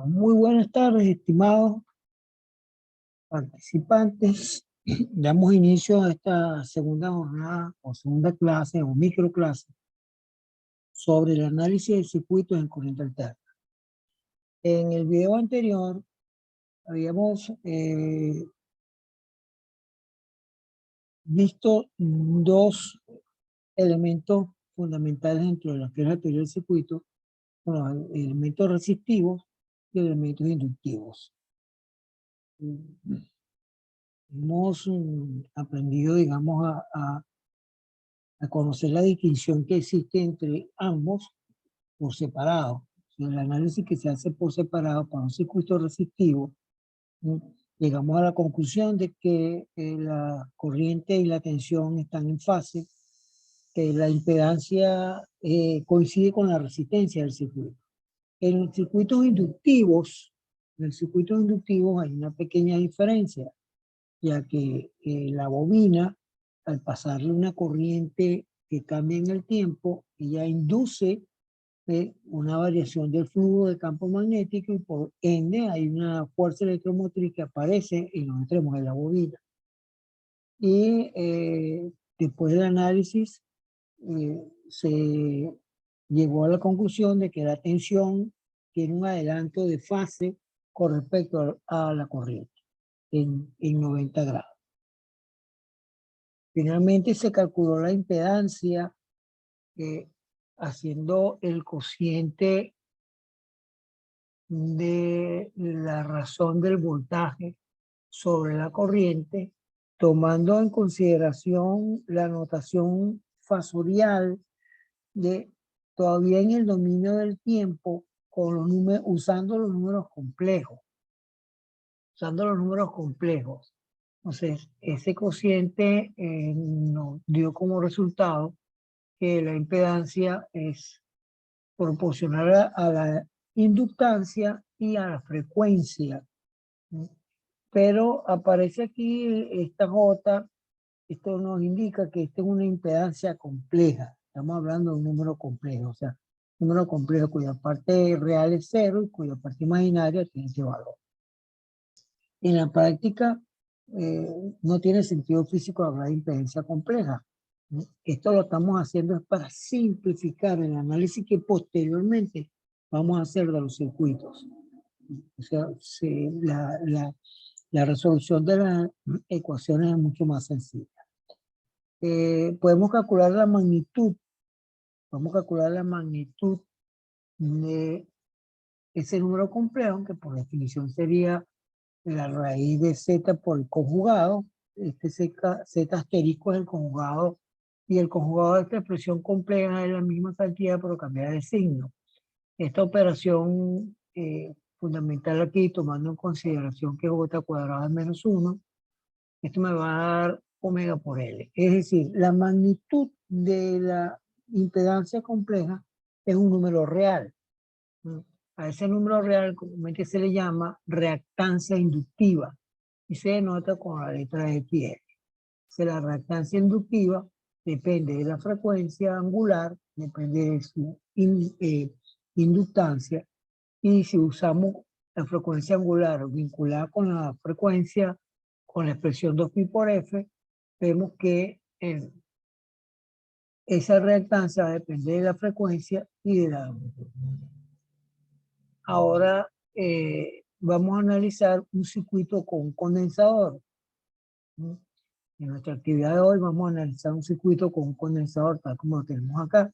Muy buenas tardes, estimados participantes. Damos inicio a esta segunda jornada o segunda clase o microclase sobre el análisis de circuitos en corriente alterna. En el video anterior habíamos visto dos elementos fundamentales dentro de la teoría del circuito, los elementos resistivos y elementos inductivos. Hemos aprendido, digamos, a conocer la distinción que existe entre ambos por separado. El análisis que se hace por separado para un circuito resistivo, llegamos a la conclusión de que la corriente y la tensión están en fase, que la impedancia coincide con la resistencia del circuito. En circuitos inductivos hay una pequeña diferencia, ya que la bobina, al pasarle una corriente que cambia en el tiempo, ella induce una variación del flujo de campo magnético y por ende hay una fuerza electromotriz que aparece en los extremos de la bobina. Y después del análisis se llegó a la conclusión de que la tensión tiene un adelanto de fase con respecto a la corriente en 90 grados. Finalmente se calculó la impedancia haciendo el cociente de la razón del voltaje sobre la corriente, tomando en consideración la notación fasorial de todavía en el dominio del tiempo con los números, usando los números complejos. Entonces, ese cociente nos dio como resultado que la impedancia es proporcional a la inductancia y a la frecuencia. Pero aparece aquí esta J, esto nos indica que esta es una impedancia compleja. Estamos hablando de un número complejo, o sea, un número complejo cuya parte real es 0 y cuya parte imaginaria tiene ese valor. En la práctica, no tiene sentido físico hablar de impedancia compleja. Esto lo estamos haciendo es para simplificar el análisis que posteriormente vamos a hacer de los circuitos. O sea, la resolución de las ecuaciones es mucho más sencilla. Podemos calcular la magnitud. Vamos a calcular la magnitud de ese número complejo, que por definición sería la raíz de z por el conjugado. Este z asterisco es el conjugado, y el conjugado de esta expresión compleja es la misma cantidad pero cambiar de signo. Esta operación fundamental aquí, tomando en consideración que j cuadrado es menos 1, esto me va a dar omega por L. Es decir, la magnitud de la impedancia compleja es un número real. A ese número real comúnmente se le llama reactancia inductiva y se denota con la letra XR. La reactancia inductiva depende de la frecuencia angular, depende de su inductancia, y si usamos la frecuencia angular vinculada con la frecuencia, con la expresión 2pi por f, vemos que esa reactancia va a depender de la frecuencia y de la longitud. Ahora vamos a analizar un circuito con un condensador. En nuestra actividad de hoy vamos a analizar un circuito con un condensador tal como lo tenemos acá.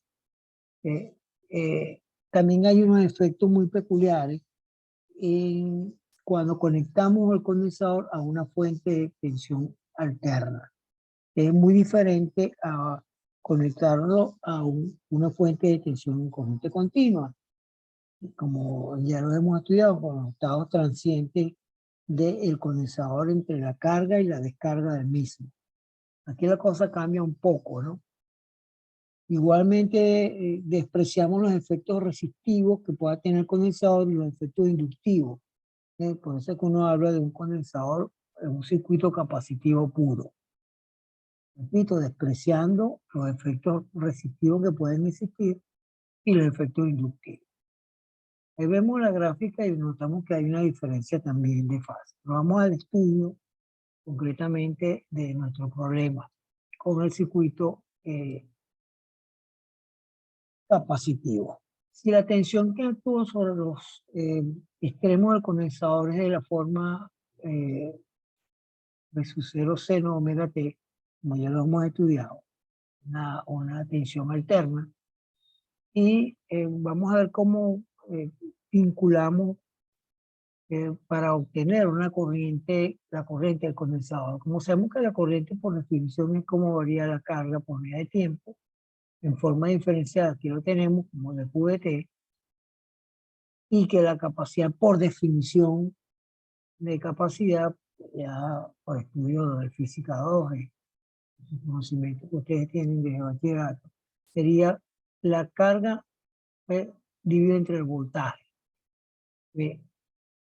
También hay unos efectos muy peculiares cuando conectamos el condensador a una fuente de tensión alterna. Es muy diferente a conectarlo a una fuente de tensión en corriente continua, como ya lo hemos estudiado con los estados transientes del condensador entre la carga y la descarga del mismo. Aquí la cosa cambia un poco, ¿no? Igualmente despreciamos los efectos resistivos que pueda tener el condensador y los efectos inductivos. Por eso es que uno habla de un condensador en un circuito capacitivo puro. Repito, despreciando los efectos resistivos que pueden existir y los efectos inductivos. Ahí vemos la gráfica y notamos que hay una diferencia también de fase. Pero vamos al estudio concretamente de nuestro problema con el circuito capacitivo. Si la tensión que actúa sobre los extremos del condensador es de la forma V0 seno omega t, como ya lo hemos estudiado, una tensión alterna, y vamos a ver cómo vinculamos para obtener una corriente, la corriente del condensador. Como sabemos que la corriente por definición es cómo varía la carga por unidad de tiempo, en forma diferenciada, aquí lo tenemos como de QT, y que la capacidad por definición de capacidad, ya por estudio de física 2, conocimiento que ustedes tienen de bachillerato, sería la carga dividida entre el voltaje. ¿Ve?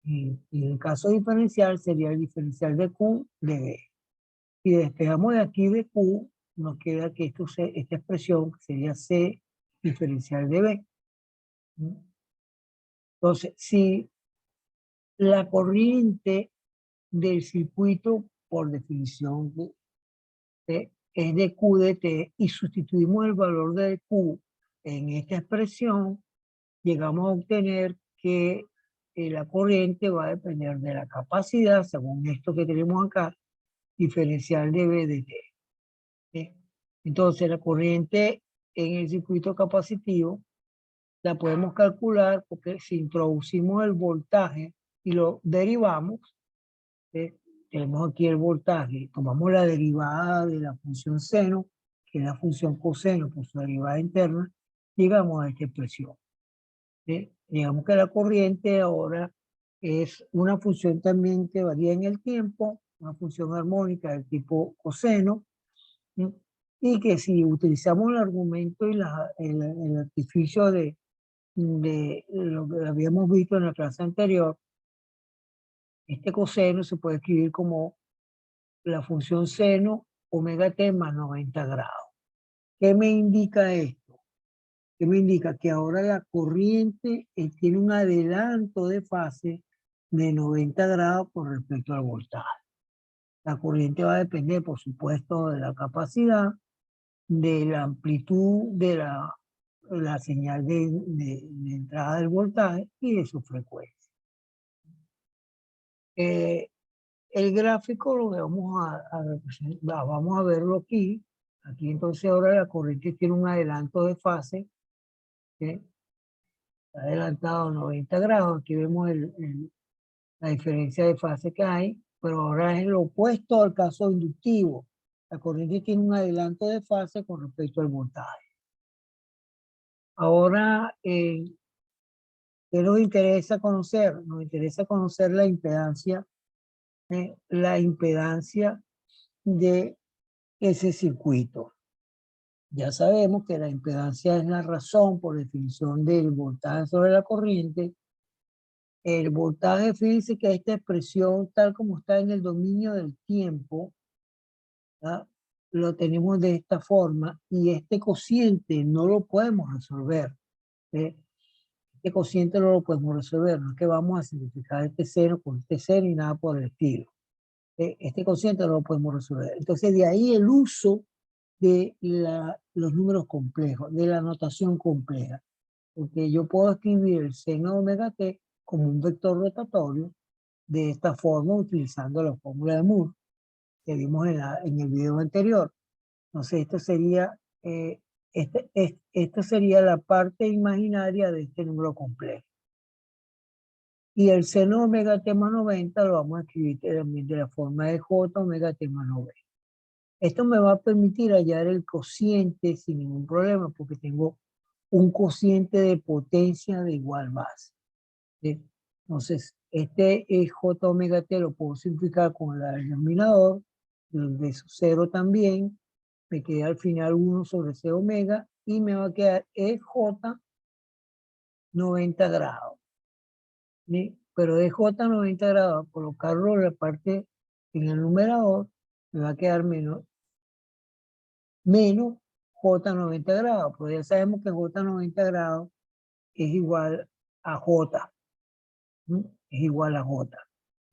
Y en el caso diferencial sería el diferencial de Q de B. Si despejamos de aquí de Q, nos queda que esta expresión sería C diferencial de B. Entonces, si la corriente del circuito, por definición, es de Q de T, y sustituimos el valor de Q en esta expresión, llegamos a obtener que la corriente va a depender de la capacidad, según esto que tenemos acá, diferencial de B de T. ¿Sí? Entonces, la corriente en el circuito capacitivo la podemos calcular porque si introducimos el voltaje y lo derivamos, tenemos aquí el voltaje, tomamos la derivada de la función seno, que es la función coseno por su derivada interna, llegamos a esta expresión. Digamos que la corriente ahora es una función también que varía en el tiempo, una función armónica del tipo coseno, ¿sí? Y que si utilizamos el argumento y el artificio de lo que habíamos visto en la clase anterior, este coseno se puede escribir como la función seno omega t más 90 grados. ¿Qué me indica esto? ¿Qué me indica? Que ahora la corriente tiene un adelanto de fase de 90 grados con respecto al voltaje. La corriente va a depender, por supuesto, de la capacidad, de la amplitud de la señal de entrada del voltaje y de su frecuencia. El gráfico lo vamos a representar, vamos a verlo aquí. Aquí entonces ahora la corriente tiene un adelanto de fase, ¿sí? Está adelantado a 90 grados. Aquí vemos la diferencia de fase que hay, pero ahora es lo opuesto al caso inductivo. La corriente tiene un adelanto de fase con respecto al voltaje. Ahora, ¿qué nos interesa conocer? Nos interesa conocer la impedancia de ese circuito. Ya sabemos que la impedancia es la razón por definición del voltaje sobre la corriente. El voltaje, fíjense que esta expresión, tal como está en el dominio del tiempo, ¿verdad? Lo tenemos de esta forma, y este cociente no lo podemos resolver. ¿Sí? Este cociente no lo podemos resolver, no es que vamos a simplificar este cero con este cero y nada por el estilo. Este cociente no lo podemos resolver. Entonces, de ahí el uso de los números complejos, de la notación compleja. Porque yo puedo escribir el seno de omega t como un vector rotatorio de esta forma, utilizando la fórmula de Moore que vimos en el video anterior. Entonces, esto sería la parte imaginaria de este número complejo. Y el seno de omega t más 90 lo vamos a escribir también de la forma de j omega t más 90. Esto me va a permitir hallar el cociente sin ningún problema, porque tengo un cociente de potencia de igual base. ¿Sí? Entonces, este j omega t lo puedo simplificar con el denominador, de su cero también, me queda al final 1 sobre c omega, y me va a quedar EJ 90 grados. ¿Sí? Pero EJ 90 grados, colocarlo en la parte, en el numerador, me va a quedar menos J 90 grados, porque ya sabemos que J 90 grados es igual a J. Es igual a J.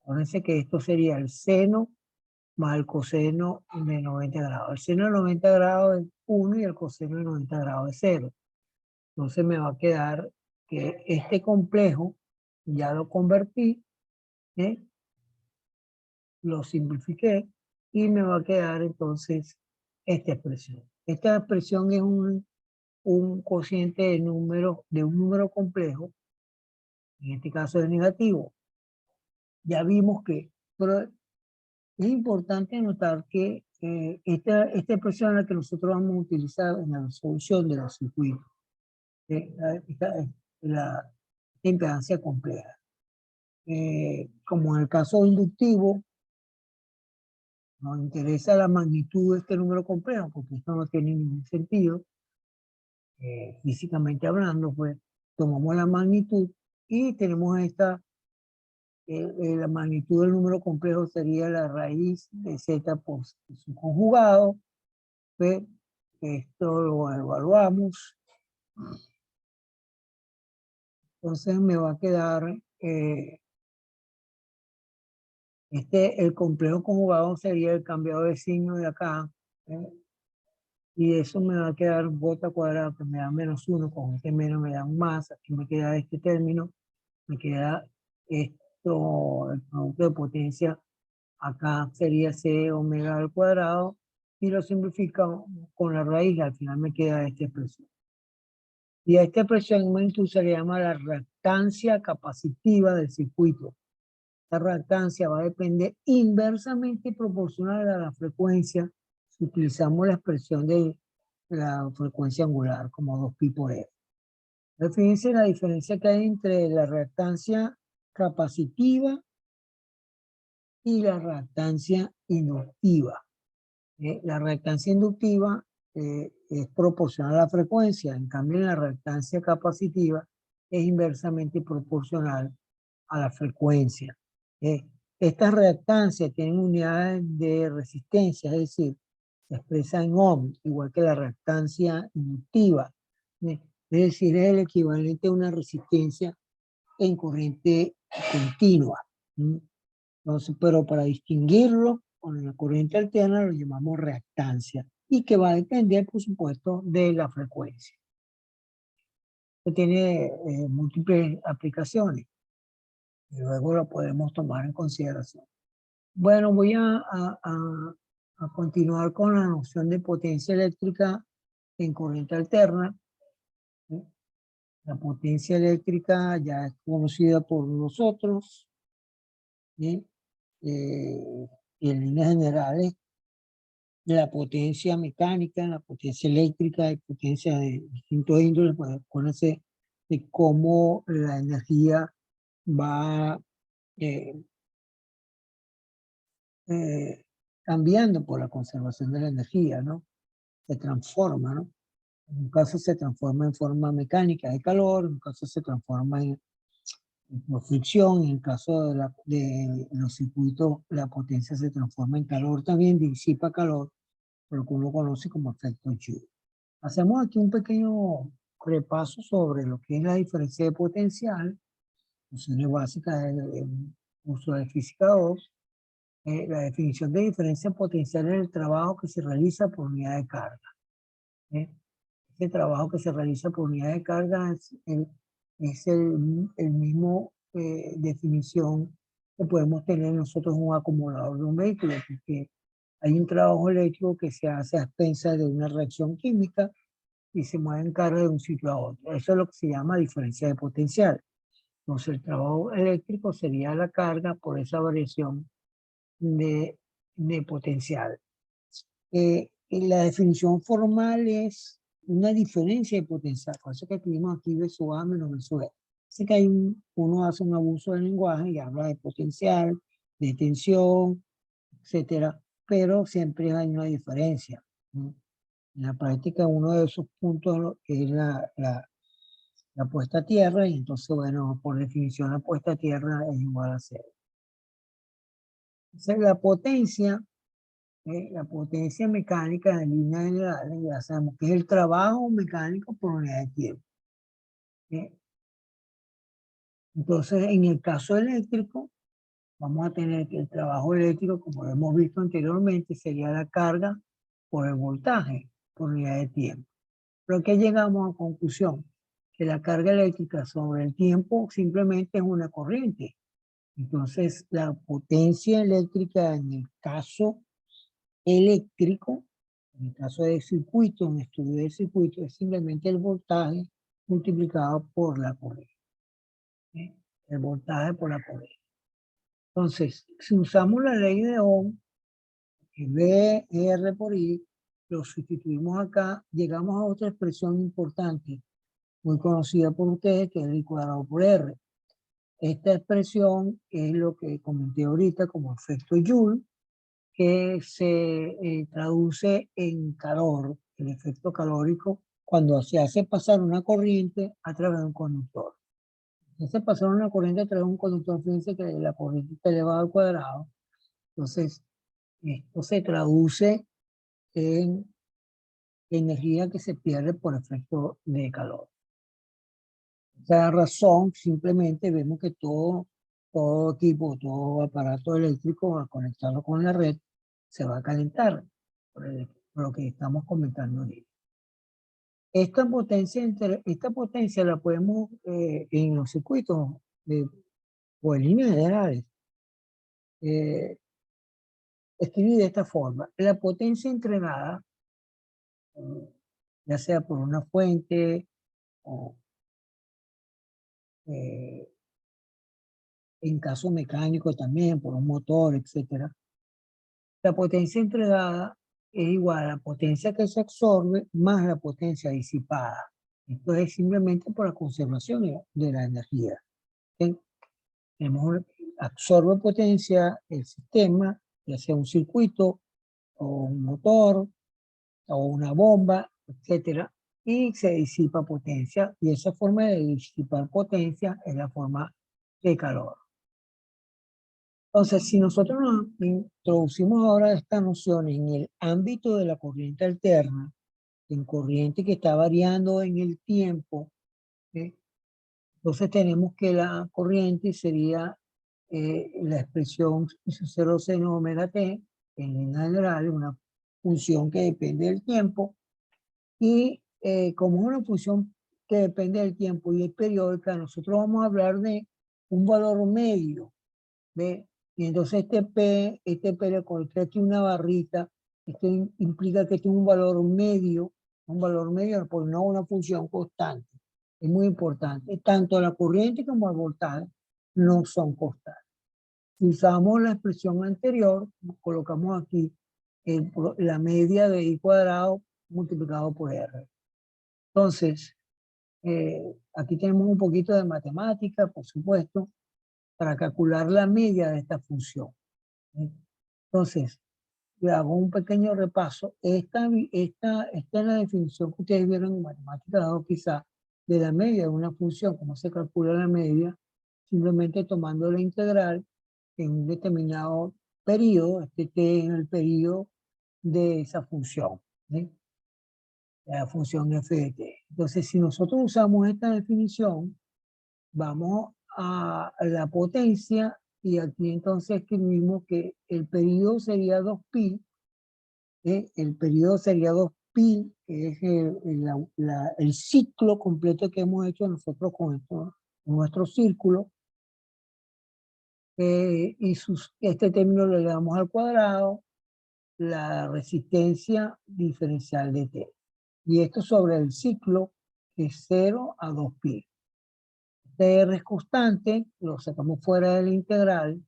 Acuérdense que esto sería el seno más el coseno de 90 grados. El seno de 90 grados es 1 y el coseno de 90 grados es 0. Entonces me va a quedar que este complejo ya lo convertí, ¿eh? Lo simplifiqué y me va a quedar entonces esta expresión. Esta expresión es un cociente de un número complejo, en este caso es negativo. Ya vimos que, pero es importante notar que esta expresión es la que nosotros vamos a utilizar en la resolución de los circuitos, la impedancia compleja. Como en el caso inductivo, nos interesa la magnitud de este número complejo, porque esto no tiene ningún sentido, físicamente hablando, pues tomamos la magnitud y tenemos la magnitud del número complejo sería la raíz de z por su conjugado, pues esto lo evaluamos, entonces me va a quedar el complejo conjugado sería el cambiado de signo de acá, y eso me va a quedar J cuadrado, que me da -1, con este menos me da un más, aquí me queda este término, me queda esto, el producto de potencia, acá sería C omega al cuadrado, y lo simplifico con la raíz, al final me queda esta expresión. Y a esta expresión en magnitud se le llama la reactancia capacitiva del circuito. La reactancia va a depender inversamente proporcional a la frecuencia si utilizamos la expresión de la frecuencia angular como 2pi por f. Fíjense la diferencia que hay entre la reactancia capacitiva y la reactancia inductiva. La reactancia inductiva es proporcional a la frecuencia, en cambio la reactancia capacitiva es inversamente proporcional a la frecuencia. Estas reactancias tienen unidades de resistencia, es decir, se expresa en ohm, igual que la reactancia inductiva. Es decir, es el equivalente a una resistencia en corriente continua. Entonces, pero para distinguirlo con la corriente alterna lo llamamos reactancia y que va a depender, por supuesto, de la frecuencia. Esto tiene múltiples aplicaciones y luego lo podemos tomar en consideración. Bueno, voy a continuar con la noción de potencia eléctrica en corriente alterna. La potencia eléctrica ya es conocida por nosotros. En líneas generales, la potencia mecánica, la potencia eléctrica y potencia de distintos índoles, pues conoce de cómo la energía va cambiando por la conservación de la energía, ¿no? Se transforma, ¿no? En un caso se transforma en forma mecánica de calor, en un caso se transforma por fricción, en el caso de los circuitos la potencia se transforma en calor también, disipa calor, lo que uno conoce como efecto Joule. Hacemos aquí un pequeño repaso sobre lo que es la diferencia de potencial, nociones básicas del uso de física 2, la definición de diferencia potencial es el trabajo que se realiza por unidad de carga. Este trabajo que se realiza por unidad de carga es el mismo definición que podemos tener nosotros en un acumulador de un vehículo, porque hay un trabajo eléctrico que se hace a expensas de una reacción química y se mueve en carga de un sitio a otro. Eso es lo que se llama diferencia de potencial. Entonces el trabajo eléctrico sería la carga por esa variación de potencial. Y la definición formal es una diferencia de potencial. Por eso que escribimos aquí V sub A menos V sub E. Así que uno hace un abuso del lenguaje y habla de potencial, de tensión, etcétera, pero siempre hay una diferencia, ¿no? En la práctica, uno de esos puntos es la puesta a tierra, y entonces, bueno, por definición, la puesta a tierra es igual a 0. Entonces, la potencia mecánica en línea general, ya sabemos que es el trabajo mecánico por unidad de tiempo. Entonces, en el caso eléctrico, vamos a tener que el trabajo eléctrico, como lo hemos visto anteriormente, sería la carga por el voltaje, por unidad de tiempo. Pero que llegamos a conclusión que la carga eléctrica sobre el tiempo simplemente es una corriente. Entonces, la potencia eléctrica en el caso eléctrico, en el caso de circuito, un estudio de circuito, es simplemente el voltaje multiplicado por la corriente. ¿Sí? El voltaje por la corriente. Entonces, si usamos la ley de Ohm, que V R por I, lo sustituimos acá, llegamos a otra expresión importante, muy conocida por ustedes, que es I cuadrado por R. Esta expresión es lo que comenté ahorita como efecto Joule, que se traduce en calor, el efecto calórico, cuando se hace pasar una corriente a través de un conductor. Se hace pasar una corriente a través de un conductor, fíjense que la corriente está elevada al cuadrado. Entonces, esto se traduce en energía que se pierde por efecto de calor. Por esa razón, simplemente vemos que todo equipo, todo aparato eléctrico, al conectarlo con la red, se va a calentar, por lo que estamos comentando ahorita. Esta potencia la podemos, en los circuitos o en líneas generales, escribir de esta forma. La potencia entregada, ya sea por una fuente o eh, en caso mecánico también, por un motor, etcétera. La potencia entregada es igual a la potencia que se absorbe más la potencia disipada. Esto es simplemente por la conservación de la energía. ¿Okay? Absorbe potencia el sistema, ya sea un circuito o un motor o una bomba, etcétera, y se disipa potencia. Y esa forma de disipar potencia es la forma de calor. Entonces, si nosotros nos introducimos ahora esta noción en el ámbito de la corriente alterna, en corriente que está variando en el tiempo, ¿sí? Entonces tenemos que la corriente sería la expresión I0 seno omega t, en línea general, una función que depende del tiempo, y como es una función que depende del tiempo y es periódica, nosotros vamos a hablar de un valor medio, ¿ve? Y entonces este P le coloqué aquí una barrita, esto implica que tiene un valor medio, por no una función constante. Es muy importante. Tanto la corriente como el voltaje no son constantes. Si usamos la expresión anterior, colocamos aquí la media de I cuadrado multiplicado por R. Entonces, aquí tenemos un poquito de matemática, por supuesto, para calcular la media de esta función. Entonces, le hago un pequeño repaso. Esta es la definición que ustedes vieron en matemáticas, quizá, de la media de una función, cómo se calcula la media, simplemente tomando la integral en un determinado periodo, este t en el periodo de esa función, ¿sí? La función f de t. Entonces, si nosotros usamos esta definición, vamos a la potencia y aquí entonces escribimos que el periodo sería 2pi, el periodo sería 2pi, que es el ciclo completo que hemos hecho nosotros con nuestro círculo, y este término le damos al cuadrado, la resistencia diferencial de t. Y esto sobre el ciclo es 0 a 2pi. R es constante, lo sacamos fuera de la integral,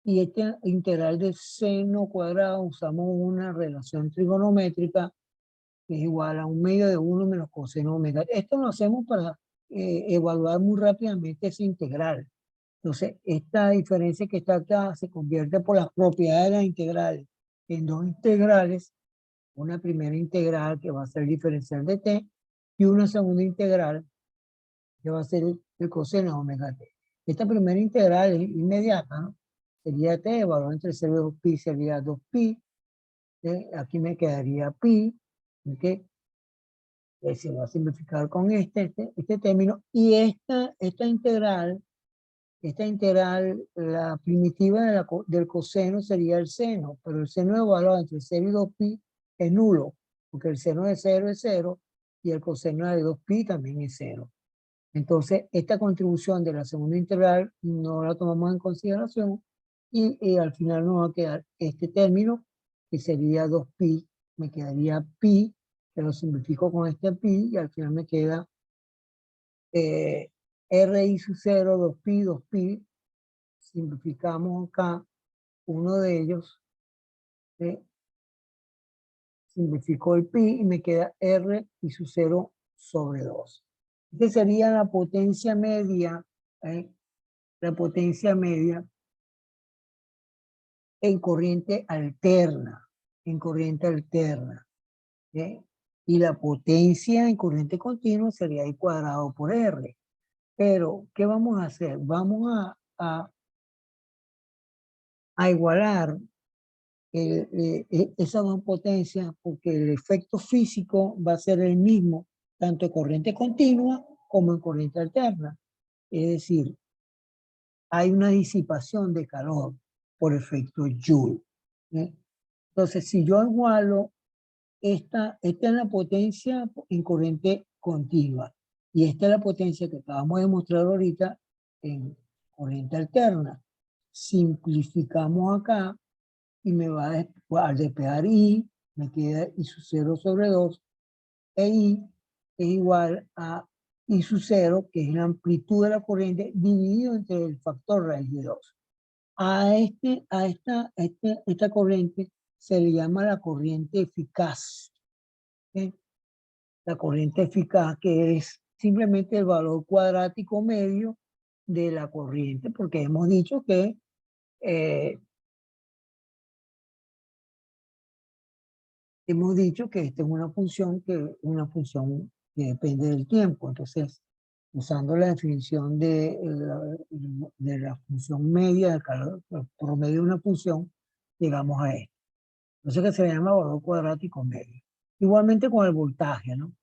y este integral de seno cuadrado usamos una relación trigonométrica que es igual a 1/2 de 1 menos coseno omega. Esto lo hacemos para evaluar muy rápidamente esa integral. Entonces, esta diferencia que está acá se convierte por las propiedades de la integral en dos integrales, una primera integral que va a ser el diferencial de t y una segunda integral que va a ser el coseno de omega t. Esta primera integral es inmediata, ¿no? Sería t, el valor entre 0 y 2pi sería 2pi. Aquí me quedaría pi, ¿ok? Se va a simplificar con este término. Y esta integral Esta integral, la primitiva del coseno sería el seno, pero el seno evaluado entre 0 y 2pi es nulo, porque el seno de 0 es 0 y el coseno de 2pi también es 0. Entonces, esta contribución de la segunda integral no la tomamos en consideración y al final nos va a quedar este término, que sería 2pi, me quedaría pi, que lo simplifico con este pi y al final me queda RI sub 0, 2pi, 2pi, simplificamos acá uno de ellos, simplifico el pi y me queda R y sub 0 sobre 2. Esta sería la potencia media, la potencia media en corriente alterna, y la potencia en corriente continua sería I cuadrado por R. Pero, ¿qué vamos a hacer? Vamos a igualar esas dos potencias porque el efecto físico va a ser el mismo, tanto en corriente continua como en corriente alterna. Es decir, hay una disipación de calor por efecto Joule. Entonces, si yo igualo esta es la potencia en corriente continua y esta es la potencia que acabamos de mostrar ahorita en corriente alterna. Simplificamos acá y me va a despejar I, me queda I sub 0 sobre 2, e I es igual a I sub 0, que es la amplitud de la corriente, dividido entre el factor raíz de 2. Esta corriente se le llama la corriente eficaz. ¿Sí? La corriente eficaz, que es simplemente el valor cuadrático medio de la corriente, porque hemos dicho que esta es una función que depende del tiempo. Entonces, usando la definición de la función media del calor, promedio de una función, llegamos a esto. Entonces, que se llama valor cuadrático medio. Igualmente con el voltaje, ¿no?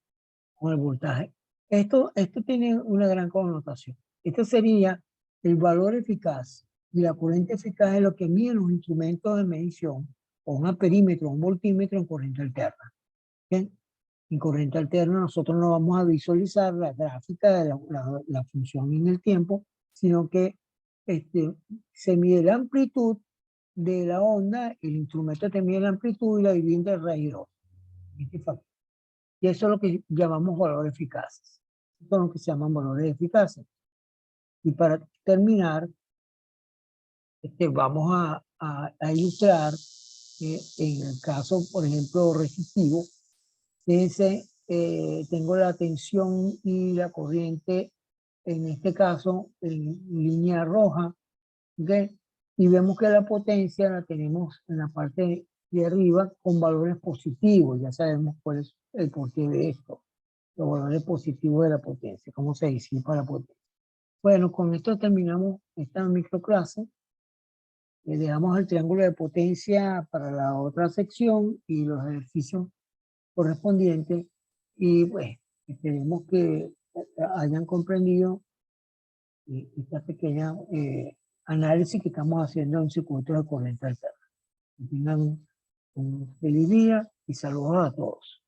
Con el voltaje. Esto tiene una gran connotación. Esto sería el valor eficaz y la corriente eficaz es lo que miden los instrumentos de medición o un amperímetro, un voltímetro en corriente alterna. ¿Bien? En corriente alterna nosotros no vamos a visualizar la gráfica de la función en el tiempo, sino que se mide la amplitud de la onda, el instrumento te mide la amplitud y la divide entre raíz 2. Y eso es lo que llamamos valores eficaces. Son lo que se llaman valores eficaces. Y para terminar, vamos a ilustrar en el caso, por ejemplo, resistivo, fíjense, tengo la tensión y la corriente, en este caso, en línea roja, ¿okay? Y vemos que la potencia la tenemos en la parte de arriba con valores positivos. Ya sabemos cuál es el porqué de esto. Los valores positivos de la potencia, cómo se disipa la potencia. Bueno, con esto terminamos esta microclase. Dejamos el triángulo de potencia para la otra sección y los ejercicios correspondientes. Y pues, esperemos que hayan comprendido esta pequeña análisis que estamos haciendo en circuitos de corriente alterna. Que tengan un feliz día y saludos a todos.